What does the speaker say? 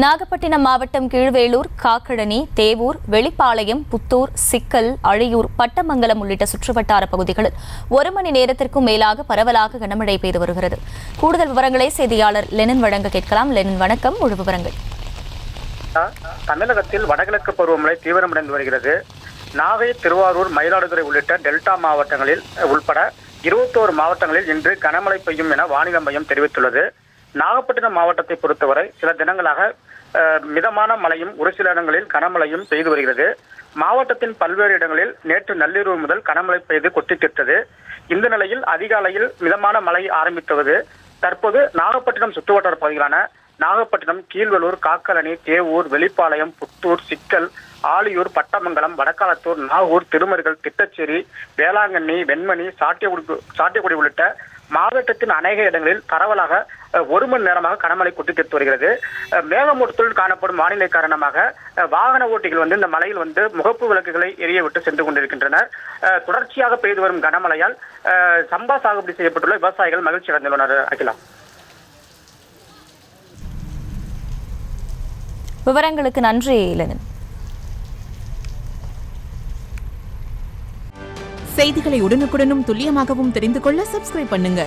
நாகப்பட்டினம் மாவட்டம் கீழ்வேளூர், காக்கடனி, தேவூர், வெளிப்பாளையம், புத்தூர், சிக்கல், அழியூர், பட்டமங்கலம் உள்ளிட்ட சுற்றுவட்டார பகுதிகளில் 1 மணி நேரத்திற்கும் மேலாக பரவலாக கனமழை பெய்து வருகிறது. கூடுதல் விவரங்களை செய்தியாளர் லெனின் வழங்க கேட்கலாம். லெனின், வணக்கம். முழு விவரங்கள். தமிழகத்தில் வடகிழக்கு பருவமழை தீவிரமடைந்து வருகிறது. நாகை, திருவாரூர், மயிலாடுதுறை உள்ளிட்ட டெல்டா மாவட்டங்களில் உள்பட 21 மாவட்டங்களில் இன்று கனமழை பெய்யும் என வானிலை மையம் தெரிவித்துள்ளது. நாகப்பட்டினம் மாவட்டத்தை பொறுத்தவரை சில தினங்களாக மிதமான மழையும் ஒரு சில இடங்களில் கனமழையும் பெய்து வருகிறது. மாவட்டத்தின் பல்வேறு இடங்களில் நேற்று நள்ளிரவு முதல் கனமழை பெய்து கொட்டி தீர்த்தது. இந்த நிலையில் அதிகாலையில் மிதமான மழை ஆரம்பித்தது. தற்போது நாகப்பட்டினம் சுற்றுவட்டார பகுதிகளான நாகப்பட்டினம், கீழ்வேளூர், காக்கலனி, தேவூர், வெளிப்பாளையம், புத்தூர், சிக்கல், ஆலியூர், பட்டமங்கலம், வடக்காலத்தூர், நாகூர், திருமருகல், திட்டச்சேரி, வேளாங்கண்ணி, வெண்மணி, சாட்டியக்குடி உள்ளிட்ட மாவட்டத்தின் அநேக இடங்களில் பரவலாக 1 மணி நேரமாக கனமழை கொட்டி தீர்த்து வருகிறது. மேகமூட்டத்துடன் காணப்படும் வானிலை காரணமாக வாகன ஓட்டிகள் இந்த மலையில் முகப்பு விளக்குகளை எரிய விட்டு சென்று கொண்டிருக்கின்றனர். தொடர்ச்சியாக பெய்து வரும் கனமழையால் சம்பா சாகுபடி செய்யப்பட்டுள்ள விவசாயிகள் மகிழ்ச்சி அடைந்துள்ளனர். அகிலா, விவரங்களுக்கு நன்றி லெனின். செய்திகளை உடனுக்குடனும் துல்லியமாகவும் தெரிந்து கொள்ள சப்ஸ்கிரைப் பண்ணுங்க.